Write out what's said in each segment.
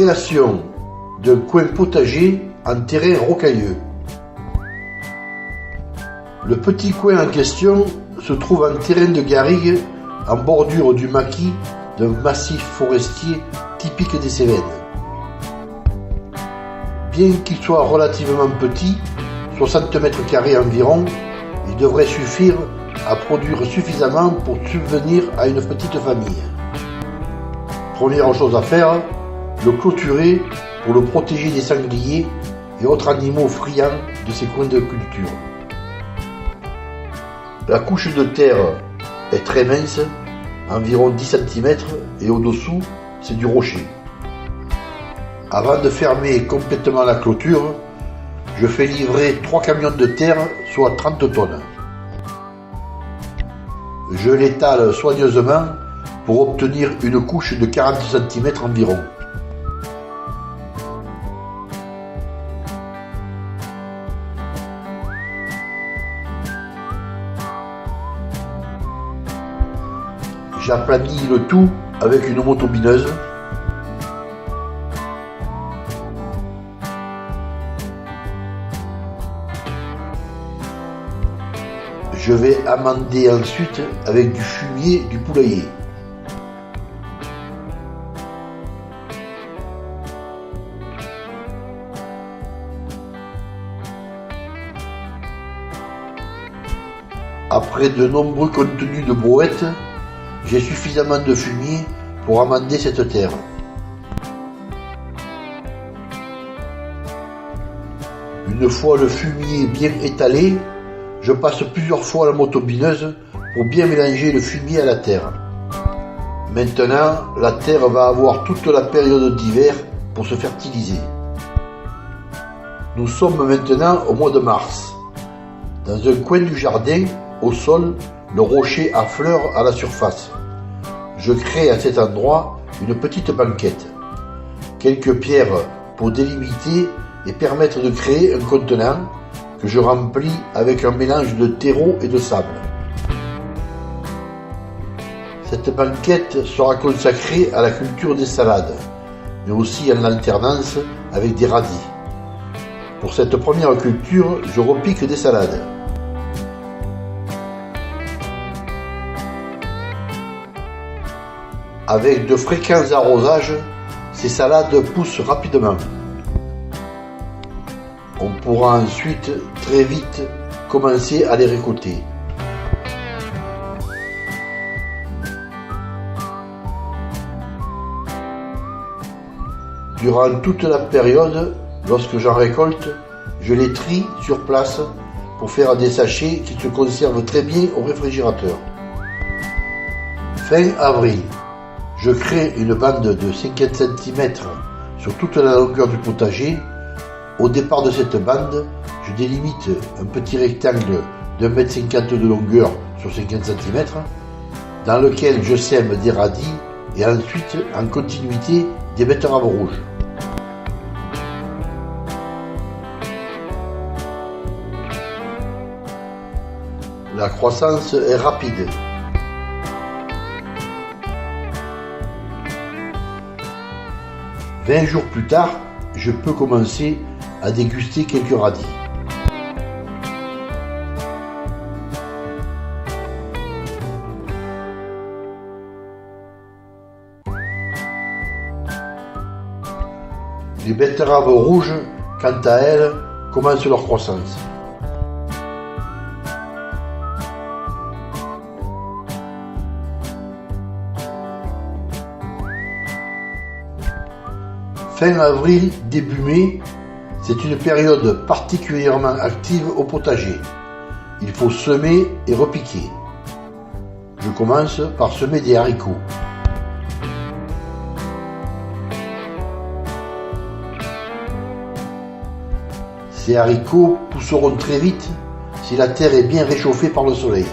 Création d'un coin potager en terrain rocailleux. Le petit coin en question se trouve en terrain de garrigue en bordure du maquis d'un massif forestier typique des Cévennes. Bien qu'il soit relativement petit, 60 mètres carrés environ, il devrait suffire à produire suffisamment pour subvenir à une petite famille. Première chose à faire, le clôturer pour le protéger des sangliers et autres animaux friands de ces coins de culture. La couche de terre est très mince, environ 10 cm, et au-dessous, c'est du rocher. Avant de fermer complètement la clôture, je fais livrer 3 camions de terre, soit 30 tonnes. Je l'étale soigneusement pour obtenir une couche de 40 cm environ. J'aplanis le tout avec une motobineuse. Je vais amender ensuite avec du fumier du poulailler. Après de nombreux contenus de brouette, j'ai suffisamment de fumier pour amender cette terre. Une fois le fumier bien étalé, je passe plusieurs fois la motobineuse pour bien mélanger le fumier à la terre. Maintenant, la terre va avoir toute la période d'hiver pour se fertiliser. Nous sommes maintenant au mois de mars. Dans un coin du jardin, au sol, le rocher affleure à la surface. Je crée à cet endroit une petite banquette. Quelques pierres pour délimiter et permettre de créer un contenant que je remplis avec un mélange de terreau et de sable. Cette banquette sera consacrée à la culture des salades, mais aussi en alternance avec des radis. Pour cette première culture, je repique des salades. Avec de fréquents arrosages, ces salades poussent rapidement. On pourra ensuite très vite commencer à les récolter. Durant toute la période, lorsque j'en récolte, je les trie sur place pour faire des sachets qui se conservent très bien au réfrigérateur. Fin avril, je crée une bande de 50 cm sur toute la longueur du potager. Au départ de cette bande, je délimite un petit rectangle d'1,50 m de longueur sur 50 cm, dans lequel je sème des radis et ensuite, en continuité, des betteraves rouges. La croissance est rapide. « 20 jours plus tard, je peux commencer à déguster quelques radis. Les betteraves rouges, quant à elles, commencent leur croissance. Fin avril, début mai, c'est une période particulièrement active au potager. Il faut semer et repiquer. Je commence par semer des haricots. Ces haricots pousseront très vite si la terre est bien réchauffée par le soleil.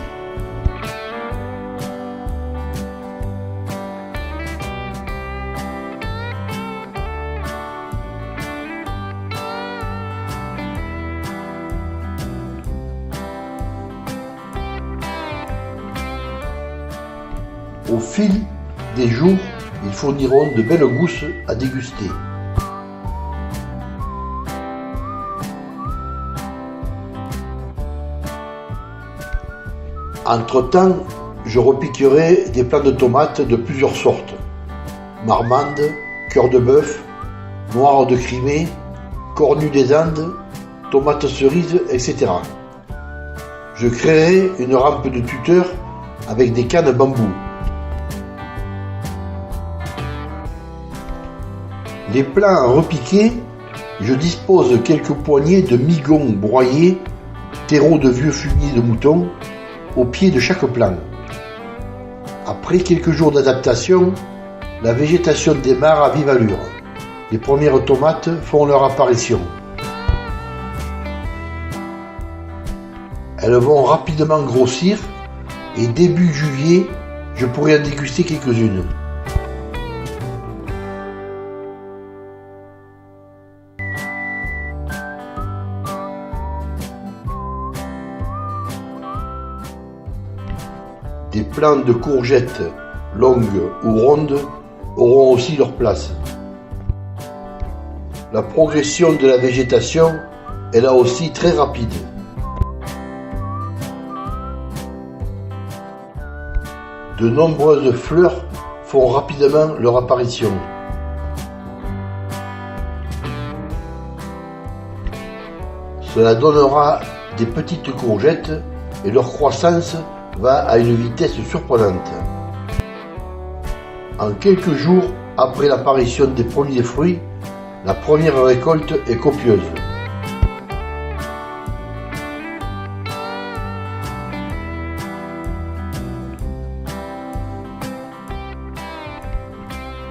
Au fil des jours, ils fourniront de belles gousses à déguster. Entre-temps, je repiquerai des plants de tomates de plusieurs sortes. Marmande, cœur de bœuf, noire de Crimée, cornue des Andes, tomates cerises, etc. Je créerai une rampe de tuteur avec des cannes bambou. Les plants repiqués, je dispose quelques poignées de migons broyés, terreau de vieux fumier de mouton, au pied de chaque plant. Après quelques jours d'adaptation, la végétation démarre à vive allure. Les premières tomates font leur apparition. Elles vont rapidement grossir et début juillet, je pourrai en déguster quelques-unes. Des plants de courgettes longues ou rondes auront aussi leur place. La progression de la végétation est là aussi très rapide. De nombreuses fleurs font rapidement leur apparition. Cela donnera des petites courgettes et leur croissance va à une vitesse surprenante. En quelques jours après l'apparition des premiers fruits, la première récolte est copieuse.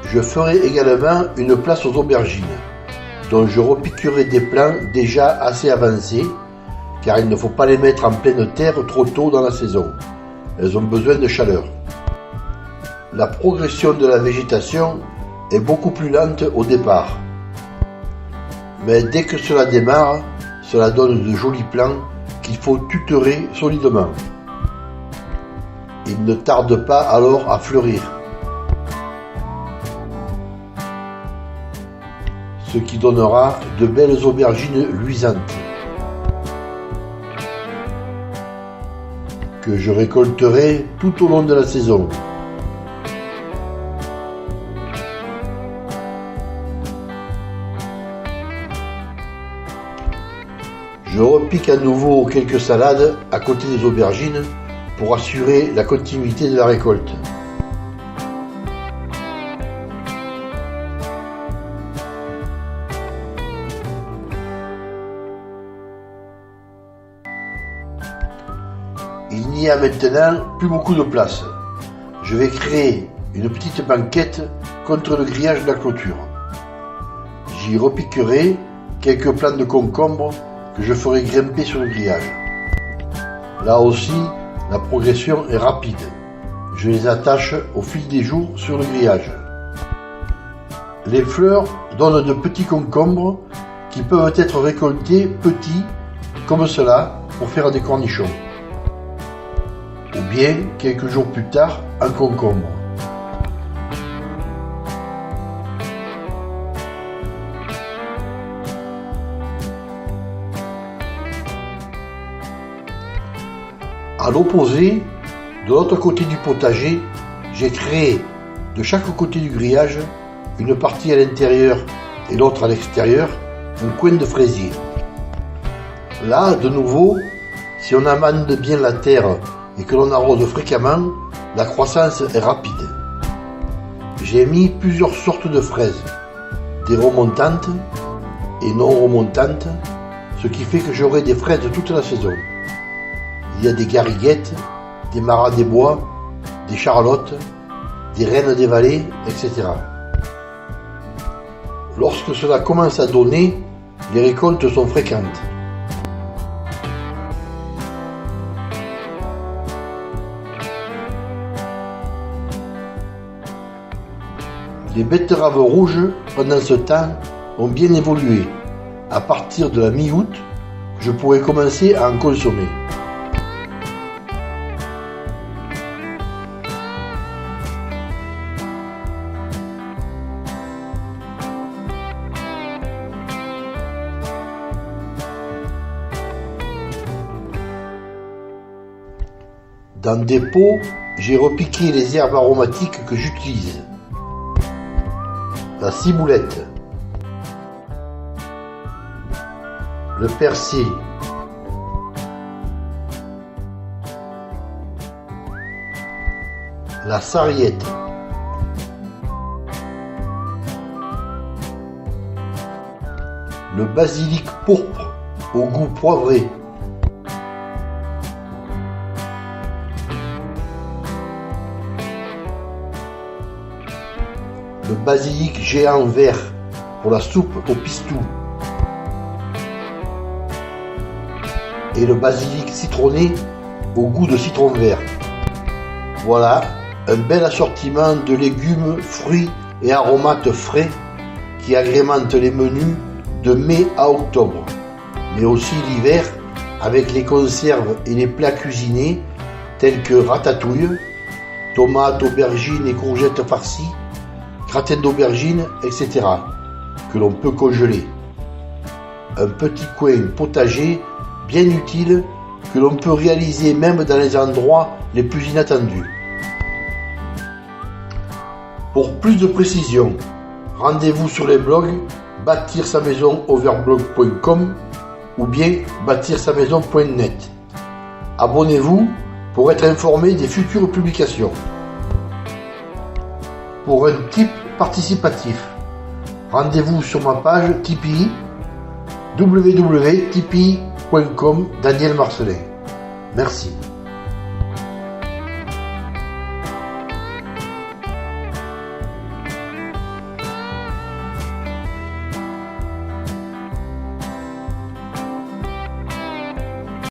Je ferai également une place aux aubergines, dont je repiquerai des plants déjà assez avancés, car il ne faut pas les mettre en pleine terre trop tôt dans la saison. Elles ont besoin de chaleur. La progression de la végétation est beaucoup plus lente au départ. Mais dès que cela démarre, cela donne de jolis plants qu'il faut tutorer solidement. Ils ne tardent pas alors à fleurir. Ce qui donnera de belles aubergines luisantes, que je récolterai tout au long de la saison. Je repique à nouveau quelques salades à côté des aubergines pour assurer la continuité de la récolte. Il n'y a maintenant plus beaucoup de place. Je vais créer une petite banquette contre le grillage de la clôture. J'y repiquerai quelques plants de concombre que je ferai grimper sur le grillage. Là aussi, la progression est rapide. Je les attache au fil des jours sur le grillage. Les fleurs donnent de petits concombres qui peuvent être récoltés petits, comme cela, pour faire des cornichons. Ou bien, quelques jours plus tard, un concombre. À l'opposé, de l'autre côté du potager, j'ai créé de chaque côté du grillage, une partie à l'intérieur et l'autre à l'extérieur, un coin de fraisier. Là, de nouveau, si on amende bien la terre et que l'on arrose fréquemment, la croissance est rapide. J'ai mis plusieurs sortes de fraises, des remontantes et non remontantes, ce qui fait que j'aurai des fraises toute la saison. Il y a des gariguettes, des maras des bois, des charlottes, des reines des vallées, etc. Lorsque cela commence à donner, les récoltes sont fréquentes. Les betteraves rouges, pendant ce temps, ont bien évolué. À partir de la mi-août, je pourrais commencer à en consommer. Dans des pots, j'ai repiqué les herbes aromatiques que j'utilise. La ciboulette, le persil, la sarriette, le basilic pourpre au goût poivré, le basilic géant vert pour la soupe au pistou et le basilic citronné au goût de citron vert. Voilà un bel assortiment de légumes, fruits et aromates frais qui agrémentent les menus de mai à octobre, mais aussi l'hiver avec les conserves et les plats cuisinés tels que ratatouille, tomates, aubergines et courgettes farcies, gratin d'aubergines, etc. que l'on peut congeler. Un petit coin potager bien utile que l'on peut réaliser même dans les endroits les plus inattendus. Pour plus de précisions, rendez-vous sur les blogs bâtir-sa-maison-overblog.com ou bien bâtir-sa-maison.net. Abonnez-vous pour être informé des futures publications. Pour un tip participatif, rendez-vous sur ma page Tipeee www.tipeee.com Daniel Marcelin. Merci.